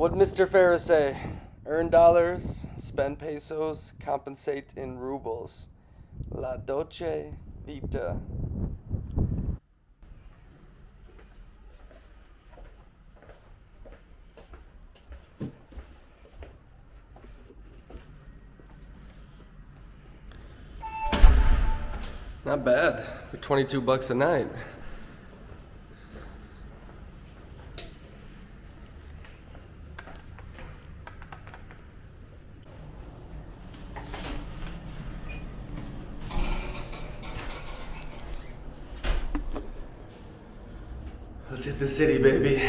What Mr. Ferris say? Earn dollars, spend pesos, compensate in rubles. La dolce vita. Not bad for 22 bucks a night. Let's hit the city, baby.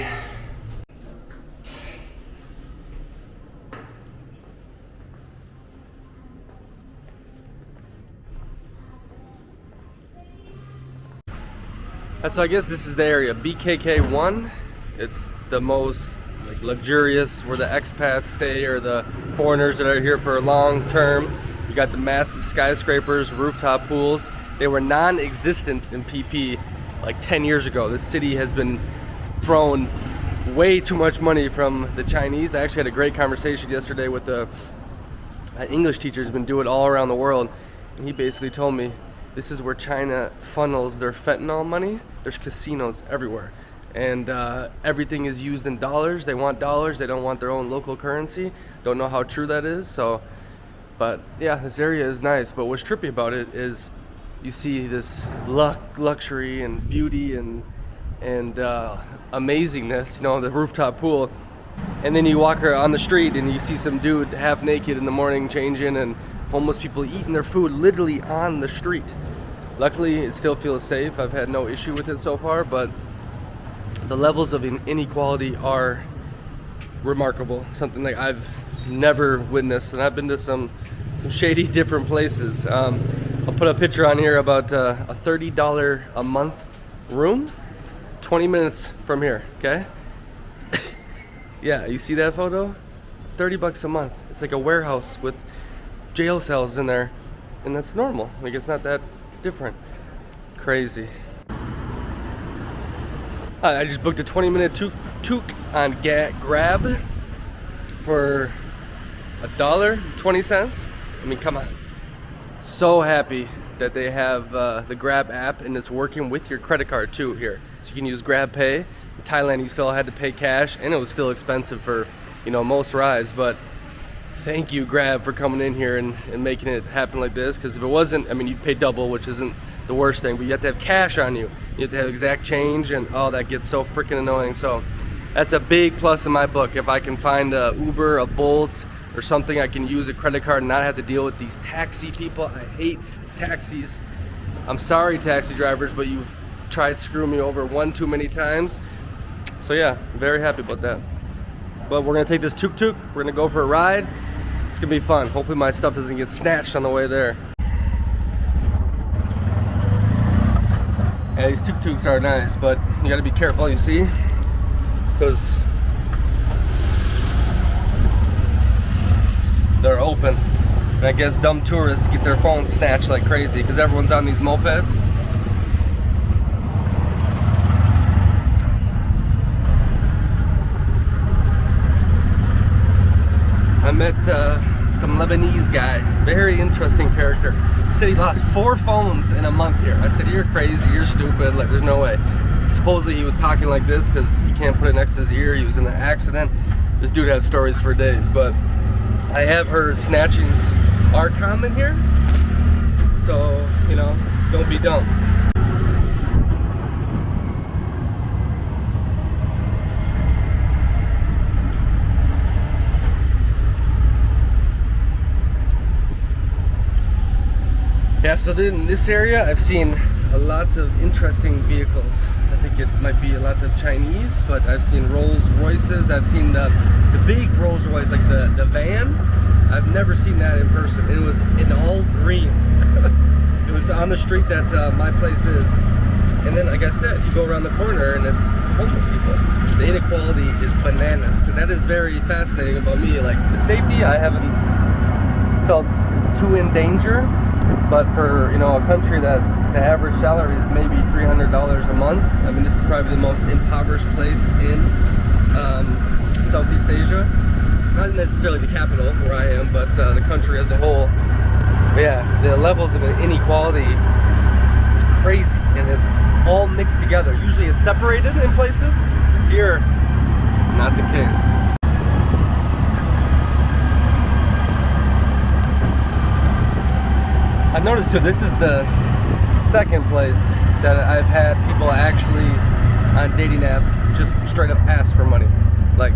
So I guess this is the area, BKK1. It's the most luxurious, where the expats stay or the foreigners that are here for a long term. You got the massive skyscrapers, rooftop pools. They were non-existent in PP like 10 years ago. This city has been thrown way too much money from the Chinese. I actually had a great conversation yesterday with the English teacher who's been doing it all around the world. And he basically told me, this is where China funnels their fentanyl money. There's casinos everywhere. And everything is used in dollars. They want dollars. They don't want their own local currency. Don't know how true that is. But yeah, this area is nice. But what's trippy about it is you see this luxury and beauty and amazingness, you know, the rooftop pool. And then you walk on the street and you see some dude half naked in the morning changing, and homeless people eating their food literally on the street. Luckily, it still feels safe. I've had no issue with it so far, but the levels of inequality are remarkable. Something like I've never witnessed, and I've been to some shady different places. I'll put a picture on here about a $30 a month room, 20 minutes from here, okay? Yeah, you see that photo? 30 bucks a month. It's like a warehouse with jail cells in there, and that's normal. Like, it's not that different. Crazy. I just booked a 20-minute tuk on Grab for $1.20. I mean, come on. So happy that they have the Grab app, and it's working with your credit card too here. So you can use Grab Pay. In Thailand, you still had to pay cash, and it was still expensive for, you know, most rides, but thank you, Grab, for coming in here and making it happen like this. Because if it wasn't, I mean, you'd pay double, which isn't the worst thing, but you have to have cash on you. You have to have exact change, and oh, that gets so freaking annoying. So that's a big plus in my book. If I can find a Uber, a Bolt, or something, I can use a credit card and not have to deal with these taxi people. I hate taxis. I'm sorry, taxi drivers, but you've tried screwing me over one too many times. So yeah, very happy about that. But we're gonna take this tuk-tuk, we're gonna go for a ride. It's gonna be fun. Hopefully my stuff doesn't get snatched on the way there. Yeah, these tuk-tuks are nice, but you gotta be careful, you see? Because they're open. And I guess dumb tourists get their phones snatched like crazy because everyone's on these mopeds. I met some Lebanese guy, very interesting character. He said he lost 4 phones in a month here. I said, you're crazy, you're stupid, like there's no way. Supposedly he was talking like this because he can't put it next to his ear, he was in an accident. This dude had stories for days, but I have heard snatchings are common here. So, you know, don't be dumb. Yeah, so in this area, I've seen a lot of interesting vehicles. I think it might be a lot of Chinese, but I've seen Rolls Royces. I've seen the big Rolls Royce, like the van. I've never seen that in person. It was in all green. It was on the street that my place is. And then, like I said, you go around the corner and it's homeless people. The inequality is bananas. And that is very fascinating about me. Like, the safety, I haven't felt too in danger. But for, you know, a country that the average salary is maybe $300 a month, I mean, this is probably the most impoverished place in Southeast Asia. Not necessarily the capital where I am, but the country as a whole. But yeah, the levels of inequality, it's crazy, and it's all mixed together. Usually it's separated in places. Here, not the case. I've noticed too, this is the second place that I've had people actually on dating apps just straight up ask for money. Like,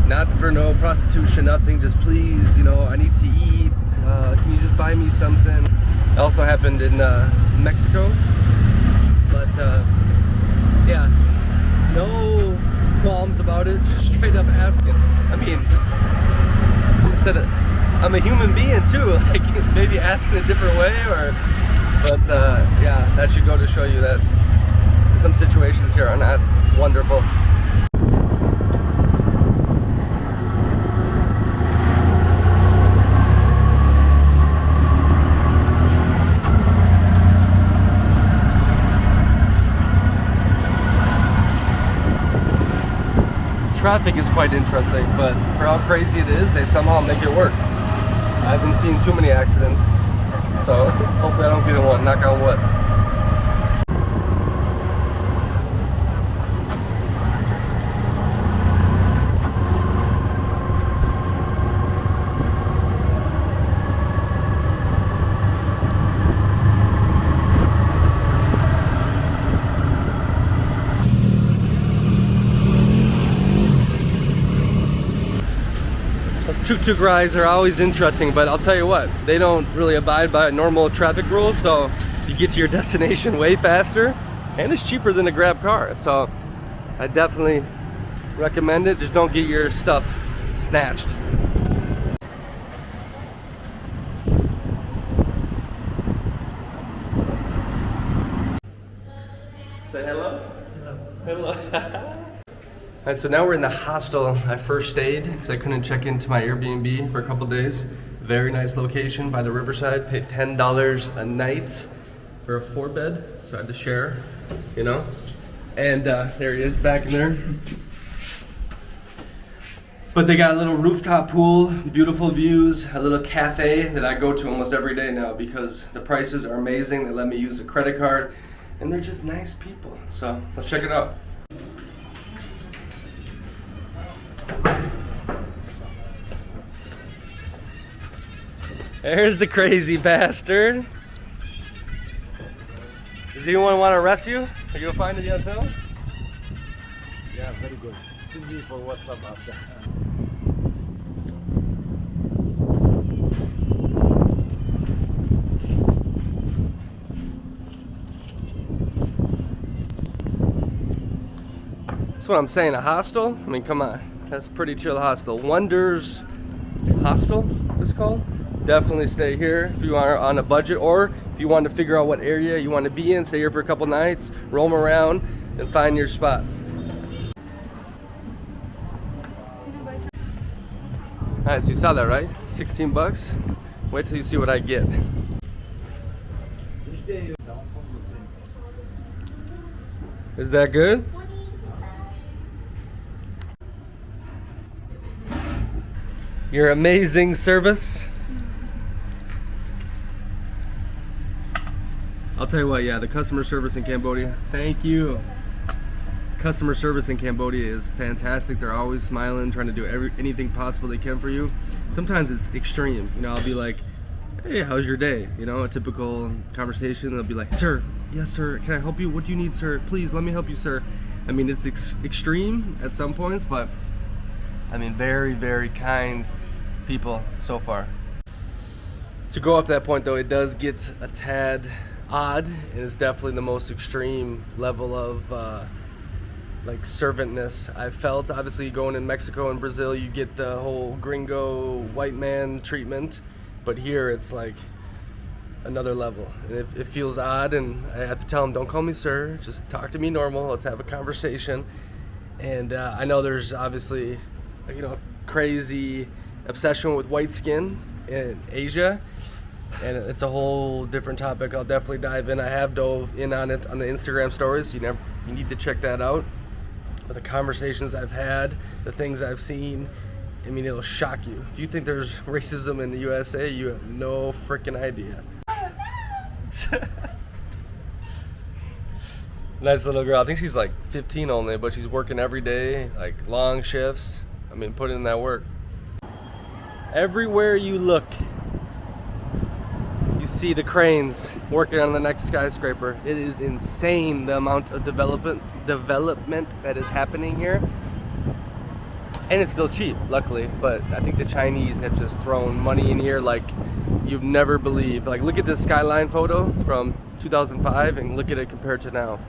not for no prostitution, nothing, just please, you know, I need to eat, can you just buy me something? It also happened in Mexico, but yeah, no qualms about it, just straight up asking. I mean, instead of, I'm a human being too, like maybe asking a different way, but yeah, that should go to show you that some situations here are not wonderful. Traffic is quite interesting, but for how crazy it is, they somehow make it work. I haven't seen too many accidents, so hopefully I don't get in one, knock on wood. Tuk Tuk rides are always interesting, but I'll tell you what, they don't really abide by normal traffic rules, so you get to your destination way faster, and it's cheaper than a Grab car. So I definitely recommend it. Just don't get your stuff snatched. Say hello. Hello. Hello. Alright, so now we're in the hostel I first stayed because I couldn't check into my Airbnb for a couple days. Very nice location by the riverside. Paid $10 a night for a 4-bed, so I had to share, you know. And there he is back in there. But they got a little rooftop pool, beautiful views, a little cafe that I go to almost every day now because the prices are amazing. They let me use a credit card, and they're just nice people. So let's check it out. There's the crazy bastard. Does anyone want to arrest you? Are you fine to be on film? Yeah, very good. Send me for WhatsApp after. That's what I'm saying, a hostel? I mean, come on. That's pretty chill hostel. Wonders Hostel, it's called. Definitely stay here if you are on a budget, or if you want to figure out what area you want to be in, stay here for a couple nights, roam around, and find your spot. Alright, so you saw that, right? 16 bucks. Wait till you see what I get. Is that good? Your amazing service. I'll tell you what, yeah, the customer service in Cambodia, thank you. Customer service in Cambodia is fantastic. They're always smiling, trying to do anything possible they can for you. Sometimes it's extreme. You know, I'll be like, hey, how's your day? You know, a typical conversation. They'll be like, sir, yes, sir, can I help you? What do you need, sir? Please, let me help you, sir. I mean, it's extreme at some points, but I mean, very, very kind people so far. To go off that point though, it does get a tad odd, and it's definitely the most extreme level of like servantness I've felt. Obviously going in Mexico and Brazil you get the whole gringo white man treatment, but here it's like another level, and it feels odd, and I have to tell them, don't call me sir, just talk to me normal, let's have a conversation. And I know there's obviously, you know, crazy obsession with white skin in Asia, and it's a whole different topic. I'll definitely dive in. I have dove in on it on the Instagram stories, so you need to check that out. But the conversations I've had, the things I've seen, I mean, it'll shock you. If you think there's racism in the USA, you have no freaking idea. Nice little girl. I think she's like 15 only, but she's working every day, like long shifts. I mean, put in that work. Everywhere you look, you see the cranes working on the next skyscraper. It is insane the amount of development that is happening here. And it's still cheap, luckily, but I think the Chinese have just thrown money in here like you'd never believe. Like, look at this skyline photo from 2005 and look at it compared to now.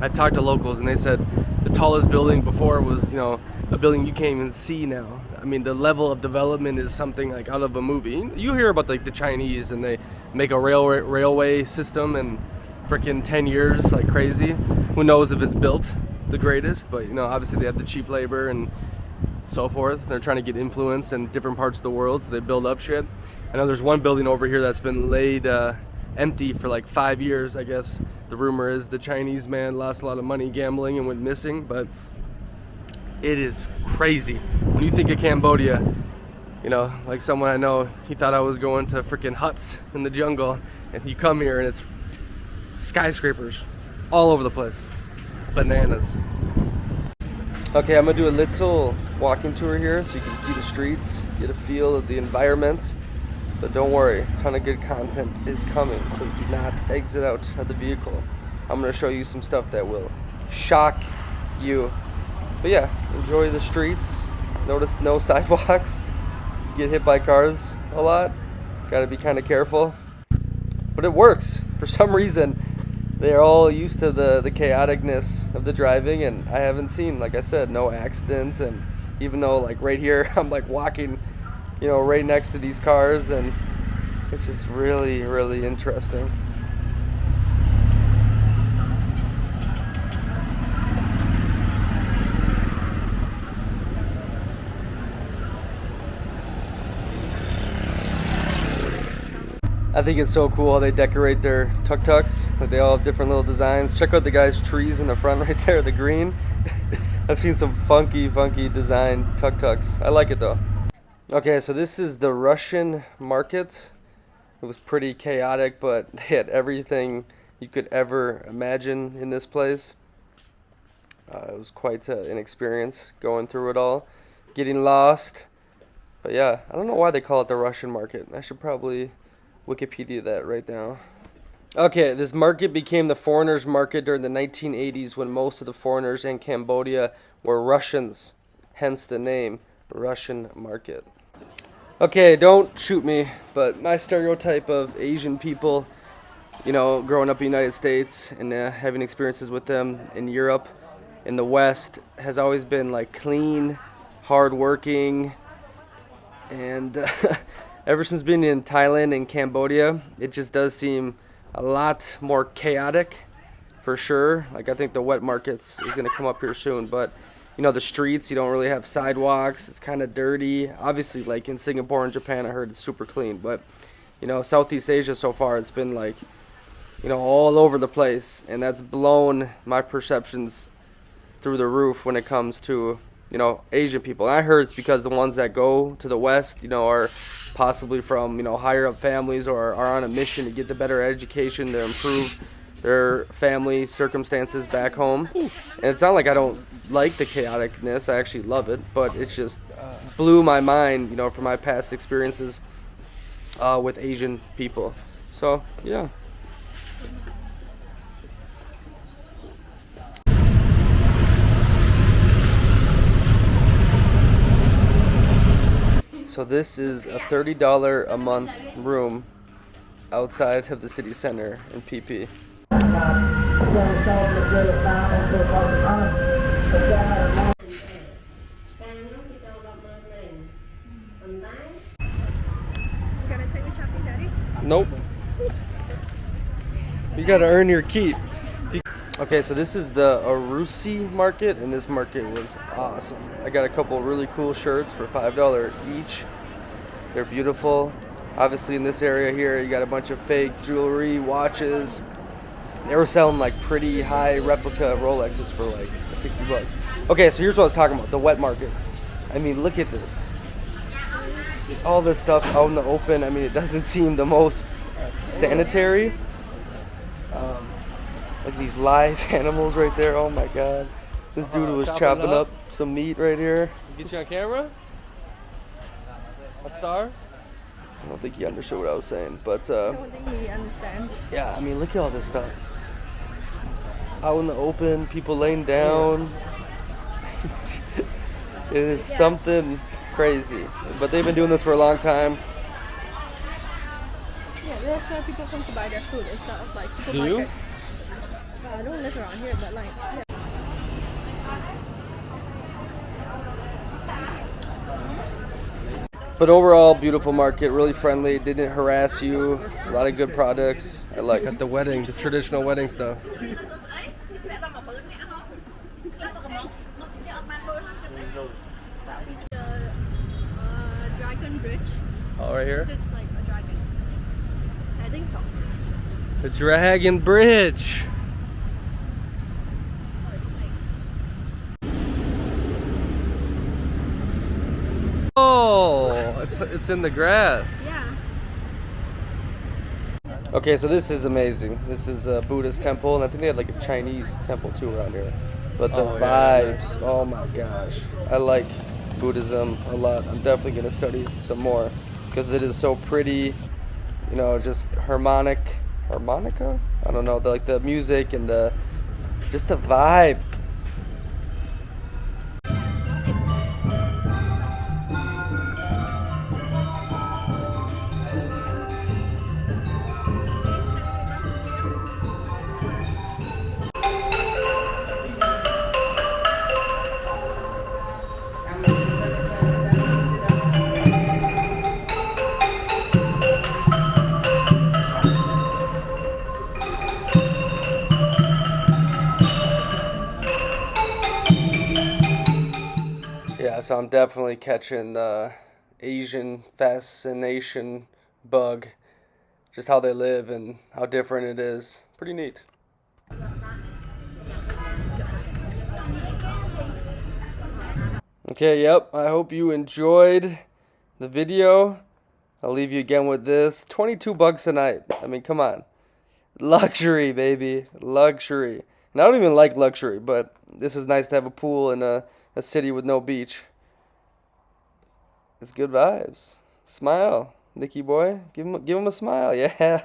I talked to locals and they said the tallest building before was, you know, a building you can't even see now. I mean, the level of development is something like out of a movie. You hear about like the Chinese and they make a railway system in freaking 10 years like crazy. Who knows if it's built the greatest, but you know, obviously they have the cheap labor and so forth. They're trying to get influence in different parts of the world, so they build up shit. I know there's one building over here that's been laid empty for like 5 years. I guess the rumor is the Chinese man lost a lot of money gambling and went missing, but it is crazy. When you think of Cambodia, you know, like someone I know, he thought I was going to freaking huts in the jungle, and you come here and it's skyscrapers all over the place. Bananas. Okay, I'm gonna do a little walking tour here so you can see the streets, get a feel of the environment. But don't worry, a ton of good content is coming, so do not exit out of the vehicle. I'm gonna show you some stuff that will shock you. But yeah, enjoy the streets. Notice no sidewalks. You get hit by cars a lot. Gotta be kind of careful. But it works. For some reason, they're all used to the chaoticness of the driving, and I haven't seen, like I said, no accidents. And even though like right here I'm like walking, you know, right next to these cars, and it's just really, really interesting. I think it's so cool how they decorate their tuk-tuks. Like they all have different little designs. Check out the guy's trees in the front right there, the green. I've seen some funky design tuk-tuks. I like it though. Okay, so this is the Russian market. It was pretty chaotic, but they had everything you could ever imagine in this place. It was quite an experience going through it all, getting lost. But yeah, I don't know why they call it the Russian market. I should probably Wikipedia that right now. Okay, this market became the foreigners' market during the 1980s when most of the foreigners in Cambodia were Russians, hence the name Russian market. Okay, don't shoot me, but my stereotype of Asian people, you know, growing up in the United States and having experiences with them in Europe, in the West, has always been like clean, hardworking, and ever since being in Thailand and Cambodia, it just does seem a lot more chaotic, for sure. Like I think the wet markets is going to come up here soon, but you know, the streets, you don't really have sidewalks. It's kind of dirty. Obviously, like in Singapore and Japan, I heard it's super clean, but you know, Southeast Asia so far, it's been like, you know, all over the place, and that's blown my perceptions through the roof when it comes to, you know, Asian people. And I heard it's because the ones that go to the West, you know, are possibly from, you know, higher up families or are on a mission to get the better education to improve their family circumstances back home. And it's not like I don't like the chaoticness. I actually love it, but it just blew my mind, you know, from my past experiences with Asian people. So, yeah. So this is a $30 a month room outside of the city center in PP. Nope. You gotta earn your keep. Okay, so this is the Arusi market, and this market was awesome. I got a couple really cool shirts for $5 each. They're beautiful. Obviously in this area here, you got a bunch of fake jewelry, watches, They were selling like pretty high replica Rolexes for like 60 bucks. Okay, so here's what I was talking about, the wet markets. I mean, look at this. All this stuff out in the open. I mean, it doesn't seem the most sanitary. Like these live animals right there. Oh my god. This dude was chopping up some meat right here. Get you on camera? A star? I don't think he understood what I was saying, but I don't think he understands. yeah, I mean, look at all this stuff. Out in the open, people laying down. It is something crazy. But they've been doing this for a long time. Yeah, that's where people come to buy their food instead of like supermarkets. Do you? I don't live around here, but like, yeah. But overall, beautiful market, really friendly, didn't harass you. A lot of good products. I like at the wedding, the traditional wedding stuff. Dragon Bridge. Oh, right here? It's like a dragon. I think so. The Dragon Bridge. Or it's like, Oh, it's in the grass. yeah. Okay, so this is amazing. This is a Buddhist temple, and I think they had like a Chinese temple too around here. But the vibes, oh my gosh. I like Buddhism a lot. I'm definitely going to study some more because it is so pretty, you know, just harmonica? I don't know, like the music and just the vibe. Yeah, so I'm definitely catching the Asian fascination bug. Just how they live and how different it is. Pretty neat. Okay, yep. I hope you enjoyed the video. I'll leave you again with this. 22 bucks a night. I mean, come on. Luxury, baby. Luxury. And I don't even like luxury, but this is nice to have a pool in a city with no beach. It's good vibes. Smile, Nicky boy. Give him a smile. Yeah.